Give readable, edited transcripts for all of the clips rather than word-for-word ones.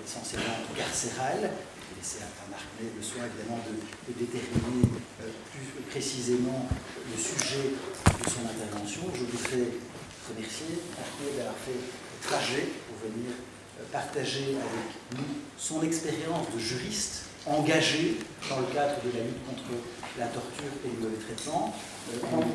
essentiellement carcérale. Et c'est à Marc May le soin évidemment de déterminer plus précisément le sujet de son intervention. Je voudrais remercier Marc May d'avoir fait le trajet pour venir partager avec nous son expérience de juriste engagé dans le cadre de la lutte contre la torture et le mauvais traitement,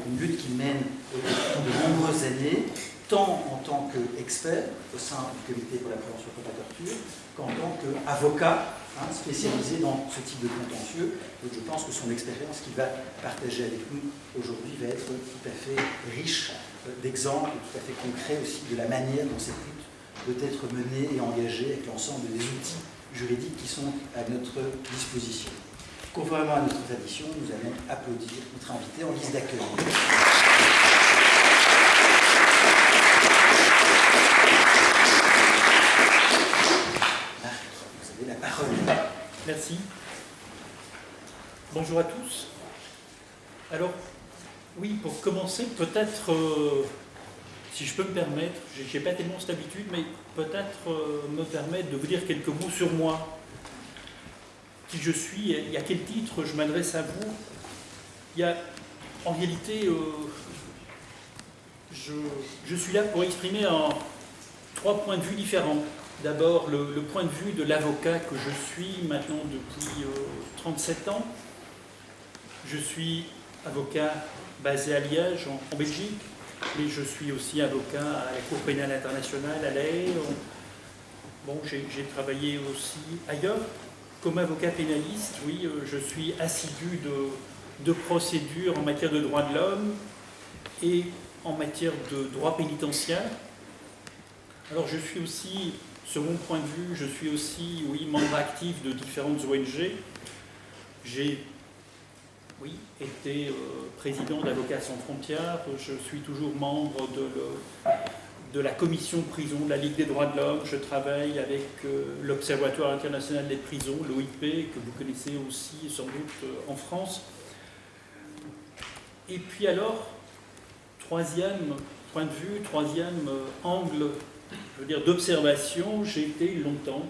une lutte qu'il mène depuis de nombreuses années, tant en tant qu'expert au sein du Comité pour la prévention contre la torture, qu'en tant qu'avocat spécialisé dans ce type de contentieux. Donc je pense que son expérience qu'il va partager avec nous aujourd'hui va être tout à fait riche d'exemples, tout à fait concret aussi de la manière dont cette lutte peut être menée et engagée avec l'ensemble des outils juridiques qui sont à notre disposition. Conformément à notre tradition, nous allons applaudir notre invité en guise d'accueil. Marc, vous avez la parole. Merci. Bonjour à tous. Alors, oui, pour commencer, peut-être, si je peux me permettre, je n'ai pas tellement cette habitude, mais peut-être me permettre de vous dire quelques mots sur moi. Qui je suis et à quel titre je m'adresse à vous. Il y a, en réalité, je suis là pour exprimer trois points de vue différents. D'abord, le point de vue de l'avocat que je suis maintenant depuis 37 ans. Je suis avocat basé à Liège, en Belgique, mais je suis aussi avocat à la Cour pénale internationale à La Haye. Bon, j'ai travaillé aussi ailleurs. Comme avocat pénaliste, oui, je suis assidu de procédures en matière de droits de l'homme et en matière de droit pénitentiaire. Alors je suis aussi, second point de vue, je suis aussi, oui, membre actif de différentes ONG. J'ai, oui, été président d'Avocats sans frontières. Je suis toujours membre de la commission prison de la Ligue des droits de l'homme. Je travaille avec l'Observatoire international des prisons, l'OIP, que vous connaissez aussi sans doute en France. Et puis alors, troisième point de vue, troisième angle, je veux dire, d'observation, j'ai été longtemps,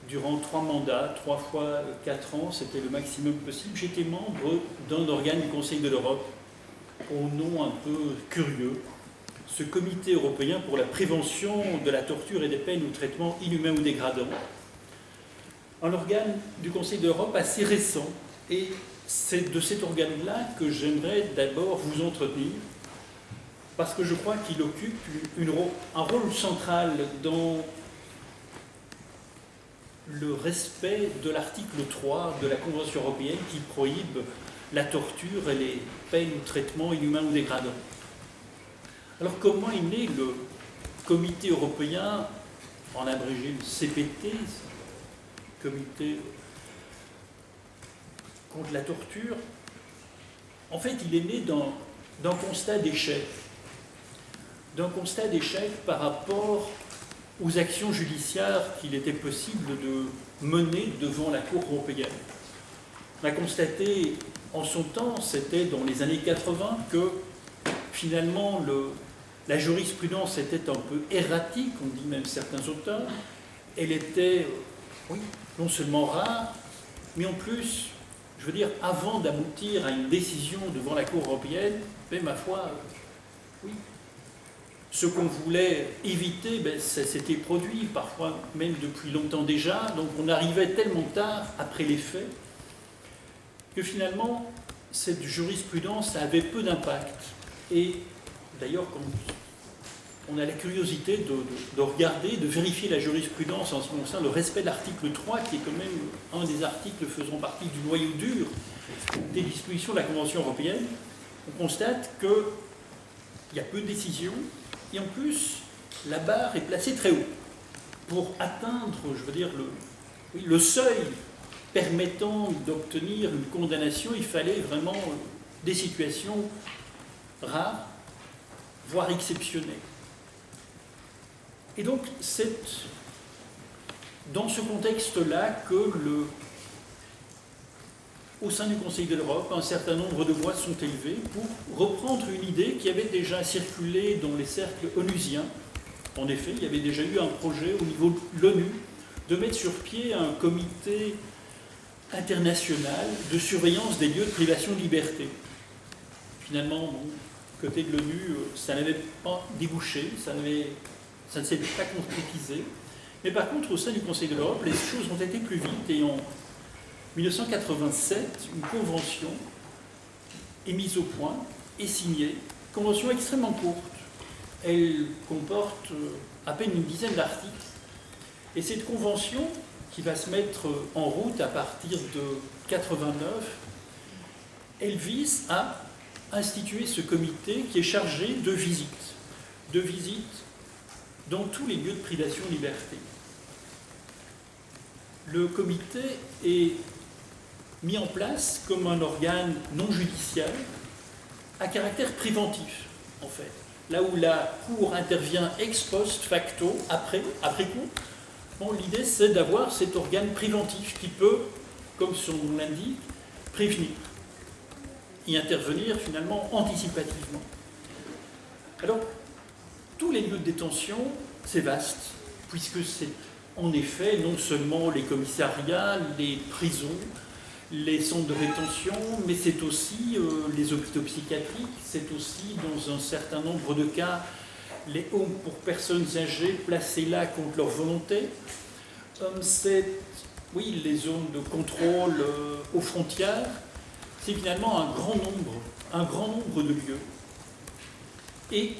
durant 3 mandats, 3 fois 4 ans, c'était le maximum possible, j'étais membre d'un organe du Conseil de l'Europe, au nom un peu curieux, ce comité européen pour la prévention de la torture et des peines ou traitements inhumains ou dégradants. Un organe du Conseil de l'Europe assez récent, et c'est de cet organe-là que j'aimerais d'abord vous entretenir, parce que je crois qu'il occupe un rôle central dans le respect de l'article 3 de la Convention européenne qui prohibe la torture et les peines ou traitements inhumains ou dégradants. Alors comment est né le Comité européen, en abrégé le CPT, Comité contre la torture? En fait, il est né d'un constat d'échec. D'un constat d'échec par rapport aux actions judiciaires qu'il était possible de mener devant la Cour européenne. On a constaté en son temps, c'était dans les années 80, que finalement la jurisprudence était un peu erratique, on dit même certains auteurs. Elle était, oui, non seulement rare, mais en plus, je veux dire, avant d'aboutir à une décision devant la Cour européenne, mais ma foi, oui, ce qu'on voulait éviter, ça s'était produit, parfois même depuis longtemps déjà, donc on arrivait tellement tard après les faits, que finalement, cette jurisprudence avait peu d'impact. Et d'ailleurs, quand on a la curiosité de regarder, de vérifier la jurisprudence en ce qui concerne le respect de l'article 3, qui est quand même un des articles faisant partie du noyau dur des dispositions de la Convention européenne, on constate qu'il y a peu de décisions, et en plus, la barre est placée très haut. Pour atteindre, je veux dire, le seuil permettant d'obtenir une condamnation, il fallait vraiment des situations rares, voire exceptionnelles. Et donc, c'est dans ce contexte-là que, au sein du Conseil de l'Europe, un certain nombre de voix sont élevées pour reprendre une idée qui avait déjà circulé dans les cercles onusiens. En effet, il y avait déjà eu un projet au niveau de l'ONU de mettre sur pied un comité international de surveillance des lieux de privation de liberté. Finalement, bon, côté de l'ONU, ça n'avait pas débouché, ça ne s'est pas concrétisé. Mais par contre, au sein du Conseil de l'Europe, les choses ont été plus vite et en 1987, une convention est mise au point et signée. Convention extrêmement courte. Elle comporte à peine une dizaine d'articles. Et cette convention, qui va se mettre en route à partir de 89, elle vise à instituer ce comité qui est chargé de visites dans tous les lieux de privation de liberté. Le comité est mis en place comme un organe non judiciaire à caractère préventif, en fait. Là où la Cour intervient ex post facto, après coup, bon, l'idée c'est d'avoir cet organe préventif qui peut, comme son nom l'indique, prévenir et intervenir finalement anticipativement. Alors, tous les lieux de détention, c'est vaste, puisque c'est en effet non seulement les commissariats, les prisons, les centres de rétention, mais c'est aussi les hôpitaux psychiatriques, c'est aussi dans un certain nombre de cas les homes pour personnes âgées placées là contre leur volonté, c'est oui, les zones de contrôle aux frontières, c'est finalement un grand nombre de lieux. Et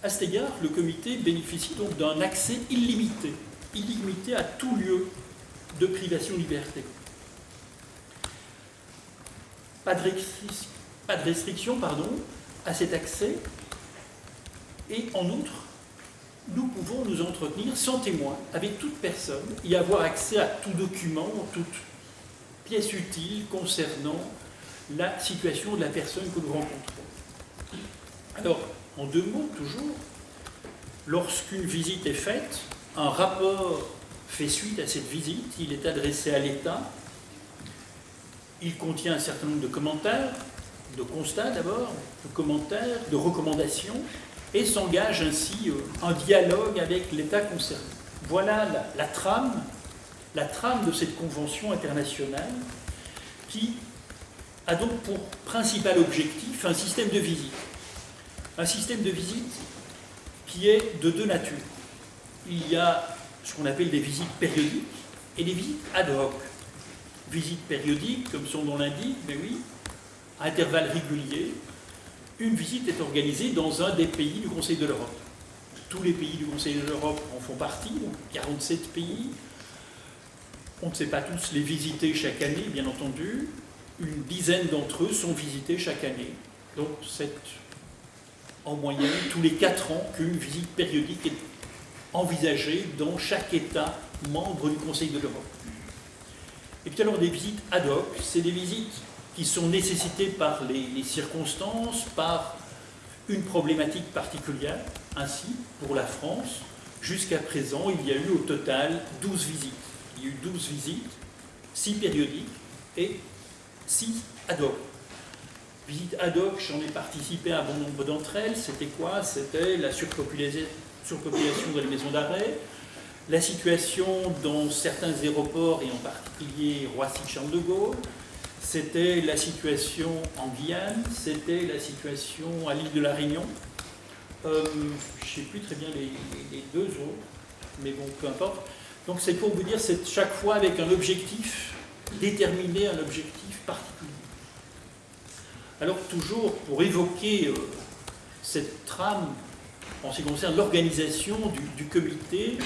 à cet égard, le comité bénéficie donc d'un accès illimité à tout lieu de privation de liberté. Pas de restriction à cet accès, et en outre, nous pouvons nous entretenir sans témoin avec toute personne et avoir accès à tout document, toute pièce utile concernant la situation de la personne que nous rencontrons. Alors, en deux mots, toujours, lorsqu'une visite est faite, un rapport fait suite à cette visite, il est adressé à l'État, il contient un certain nombre de commentaires, de constats d'abord, de commentaires, de recommandations, et s'engage ainsi un dialogue avec l'État concerné. Voilà la trame de cette convention internationale qui a donc pour principal objectif un système de visite. Un système de visite qui est de deux natures. Il y a ce qu'on appelle des visites périodiques et des visites ad hoc. Visite périodique, comme son nom l'indique, mais oui, à intervalles réguliers, une visite est organisée dans un des pays du Conseil de l'Europe. Tous les pays du Conseil de l'Europe en font partie, donc 47 pays. On ne sait pas tous les visiter chaque année, bien entendu. Une dizaine d'entre eux sont visités chaque année. Donc c'est en moyenne tous les 4 ans qu'une visite périodique est envisagée dans chaque État membre du Conseil de l'Europe. Et puis alors des visites ad hoc, c'est des visites qui sont nécessitées par les circonstances, par une problématique particulière. Ainsi, pour la France, jusqu'à présent, il y a eu au total 12 visites. Il y a eu 12 visites, 6 périodiques et 6 ad hoc. Visites ad hoc, j'en ai participé à un bon nombre d'entre elles. C'était quoi? C'était la surpopulation dans les maisons d'arrêt, la situation dans certains aéroports, et en particulier Roissy-Charles de Gaulle. C'était la situation en Guyane, c'était la situation à l'île de la Réunion. Je ne sais plus très bien les deux autres, mais bon, peu importe. Donc c'est pour vous dire, c'est chaque fois avec un objectif déterminé, un objectif particulier. Alors toujours pour évoquer cette trame en ce qui concerne l'organisation du comité,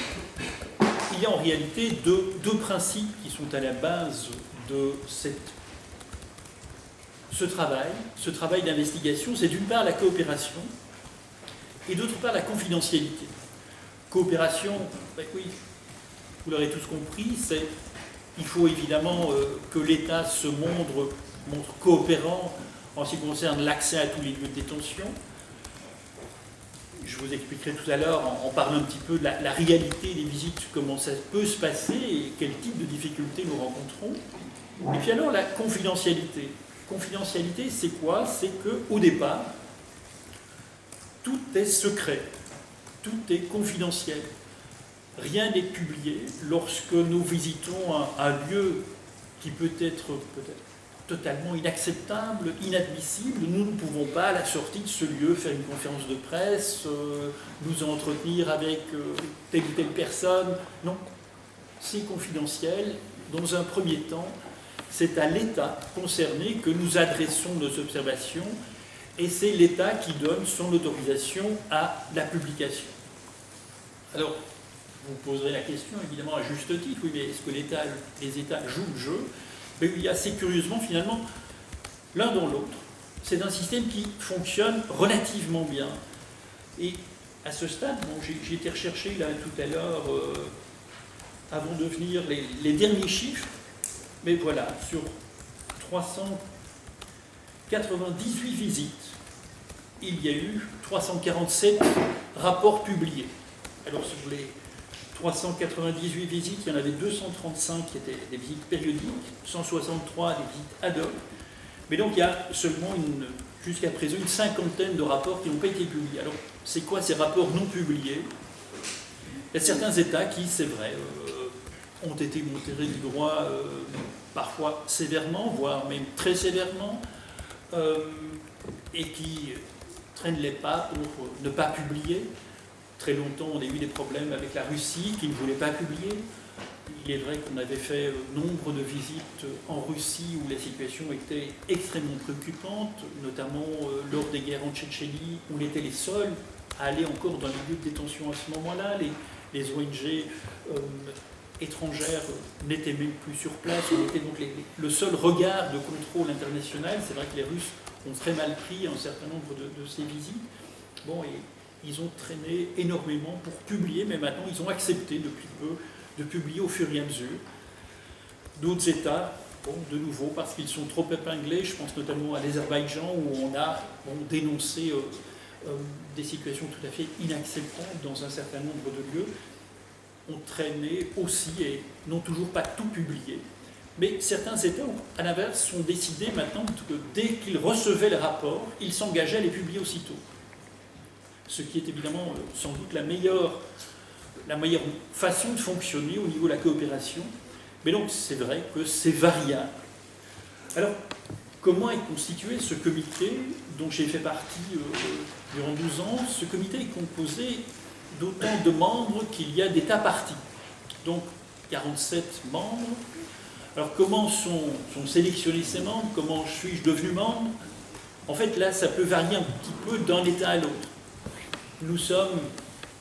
il y a en réalité deux principes qui sont à la base de ce travail d'investigation. C'est d'une part la coopération et d'autre part la confidentialité. Coopération, ben oui, vous l'aurez tous compris, il faut évidemment que l'État se montre coopérant en ce qui concerne l'accès à tous les lieux de détention. Je vous expliquerai tout à l'heure, en parlant un petit peu de la réalité des visites, comment ça peut se passer et quel type de difficultés nous rencontrons. Et puis alors la confidentialité. Confidentialité, c'est quoi? C'est qu'au départ, tout est secret, tout est confidentiel. rien n'est publié. Lorsque nous visitons un lieu qui peut être totalement inacceptable, inadmissible, nous ne pouvons pas, à la sortie de ce lieu, faire une conférence de presse, nous entretenir avec telle ou telle personne. Non, c'est confidentiel. Dans un premier temps, c'est à l'État concerné que nous adressons nos observations et c'est l'État qui donne son autorisation à la publication. Alors, vous poserez la question, évidemment, à juste titre, oui, mais est-ce que les États jouent le jeu? Mais il y a assez curieusement, finalement, l'un dans l'autre. C'est un système qui fonctionne relativement bien. Et à ce stade, bon, j'ai été rechercher là tout à l'heure, avant de venir, les derniers chiffres, mais voilà, sur 398 visites, il y a eu 347 rapports publiés. Alors, sur les 398 visites, il y en avait 235 qui étaient des visites périodiques, 163 des visites ad hoc. Mais donc, il y a seulement, jusqu'à présent, une cinquantaine de rapports qui n'ont pas été publiés. Alors, c'est quoi ces rapports non publiés? Il y a certains États qui, c'est vrai, ont été montrés du droit parfois sévèrement, voire même très sévèrement, et qui traînent les pas pour ne pas publier. Très longtemps, on a eu des problèmes avec la Russie qui ne voulait pas publier. Il est vrai qu'on avait fait nombre de visites en Russie où la situation était extrêmement préoccupante, notamment lors des guerres en Tchétchénie, où on était les seuls à aller encore dans les lieux de détention à ce moment-là. Les ONG étrangères n'étaient même plus sur place. On était donc le seul regard de contrôle international. C'est vrai que les Russes ont très mal pris un certain nombre de ces visites. Bon, et ils ont traîné énormément pour publier, mais maintenant ils ont accepté depuis peu de publier au fur et à mesure. D'autres États, bon, de nouveau, parce qu'ils sont trop épinglés, je pense notamment à l'Azerbaïdjan, où on a dénoncé des situations tout à fait inacceptables dans un certain nombre de lieux, ont traîné aussi et n'ont toujours pas tout publié. Mais certains États, à l'inverse, sont décidés maintenant que dès qu'ils recevaient les rapports, ils s'engageaient à les publier aussitôt. Ce qui est évidemment sans doute la meilleure façon de fonctionner au niveau de la coopération. Mais donc c'est vrai que c'est variable. Alors, comment est constitué ce comité dont j'ai fait partie durant 12 ans? Ce comité est composé d'autant de membres qu'il y a d'États parties. Donc 47 membres. Alors comment sont sélectionnés ces membres? Comment suis-je devenu membre? En fait là ça peut varier un petit peu d'un État à l'autre. Nous sommes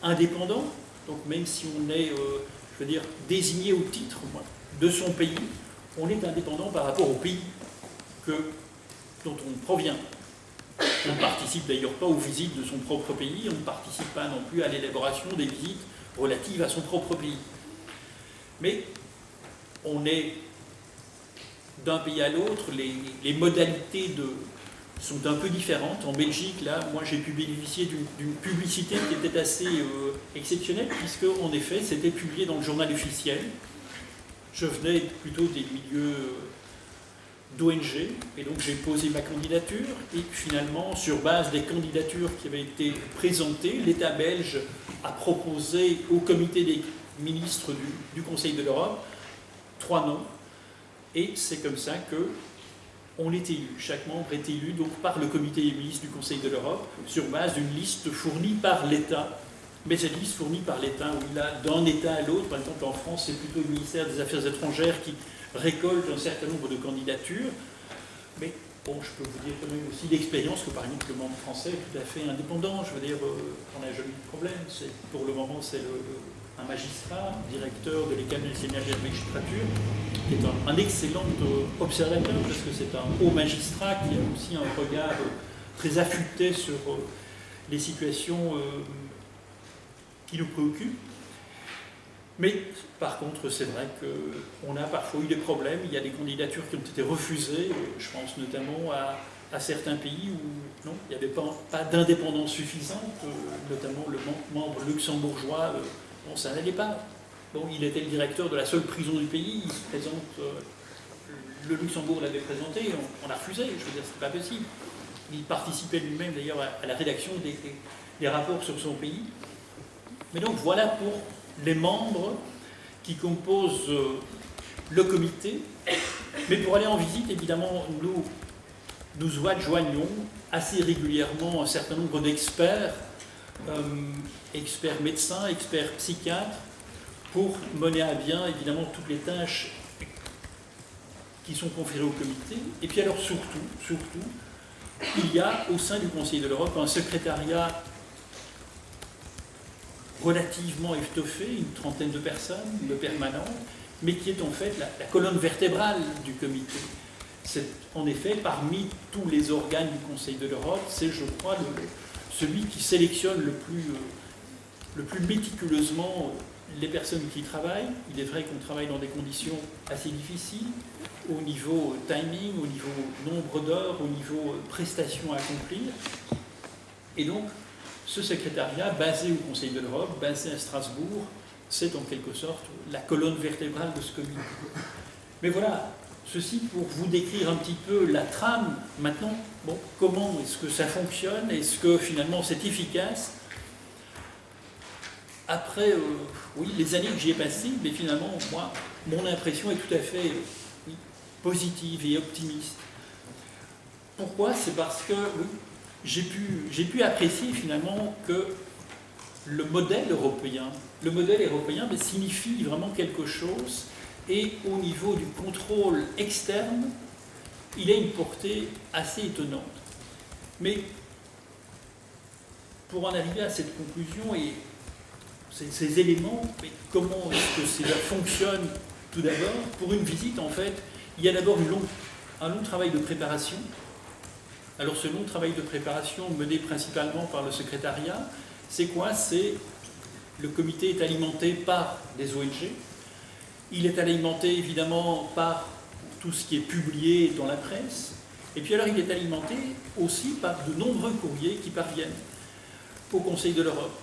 indépendants, donc même si on est, je veux dire, désigné au titre de son pays, on est indépendant par rapport au pays dont on provient. On ne participe d'ailleurs pas aux visites de son propre pays, on ne participe pas non plus à l'élaboration des visites relatives à son propre pays. Mais on est d'un pays à l'autre, les modalités sont un peu différentes. En Belgique, là, moi j'ai pu bénéficier d'une publicité qui était assez exceptionnelle, puisque en effet c'était publié dans le journal officiel. Je venais plutôt des milieux d'ONG, et donc j'ai posé ma candidature, et finalement, sur base des candidatures qui avaient été présentées, l'État belge a proposé au comité des ministres du Conseil de l'Europe 3 noms, et c'est comme ça qu'on est élu. Chaque membre est élu donc par le comité des ministres du Conseil de l'Europe sur base d'une liste fournie par l'État. Mais cette liste fournie par l'État, où il a d'un État à l'autre, par exemple en France, c'est plutôt le ministère des Affaires étrangères qui récolte un certain nombre de candidatures. Mais bon, je peux vous dire quand même aussi d'expérience que par exemple le membre français est tout à fait indépendant. Je veux dire, on n'a jamais eu de problème. Pour le moment, c'est un magistrat, directeur de l'École nationale de la magistrature, qui est un excellent observateur, parce que c'est un haut magistrat qui a aussi un regard très affûté sur les situations qui nous préoccupent. Mais par contre, c'est vrai qu'on a parfois eu des problèmes. Il y a des candidatures qui ont été refusées. Je pense notamment à certains pays où non, il n'y avait pas d'indépendance suffisante, notamment le membre luxembourgeois. Bon, ça n'allait pas. Bon, il était le directeur de la seule prison du pays. Il se présente. Le Luxembourg l'avait présenté. On l'a refusé. Je veux dire, c'est pas possible. Il participait lui-même d'ailleurs à la rédaction des rapports sur son pays. Mais donc voilà pour les membres qui composent le comité. Mais pour aller en visite, évidemment, nous joignons assez régulièrement un certain nombre d'experts, experts médecins, experts psychiatres, pour mener à bien, évidemment, toutes les tâches qui sont conférées au comité. Et puis alors, surtout, il y a au sein du Conseil de l'Europe un secrétariat relativement étoffé, une trentaine de personnes, de permanents, mais qui est en fait la colonne vertébrale du comité. C'est en effet, parmi tous les organes du Conseil de l'Europe, c'est, je crois, celui qui sélectionne le plus méticuleusement les personnes qui y travaillent. Il est vrai qu'on travaille dans des conditions assez difficiles, au niveau timing, au niveau nombre d'heures, au niveau prestations à accomplir. Et donc, ce secrétariat, basé au Conseil de l'Europe, basé à Strasbourg, c'est en quelque sorte la colonne vertébrale de ce comité. Mais voilà, ceci pour vous décrire un petit peu la trame. Maintenant, bon, comment est-ce que ça fonctionne? Est-ce que finalement c'est efficace? Après oui, les années que j'y ai passées, mais finalement, moi, mon impression est tout à fait positive et optimiste. Pourquoi? C'est parce que oui, j'ai pu apprécier finalement que le modèle européen mais signifie vraiment quelque chose, et au niveau du contrôle externe, il a une portée assez étonnante. Mais pour en arriver à cette conclusion et ces éléments, mais comment est-ce que cela fonctionne? Tout d'abord, pour une visite, en fait, il y a d'abord un long travail de préparation. Alors ce long travail de préparation, mené principalement par le secrétariat, c'est quoi? C'est le comité est alimenté par des ONG, il est alimenté évidemment par tout ce qui est publié dans la presse, et puis alors il est alimenté aussi par de nombreux courriers qui parviennent au Conseil de l'Europe.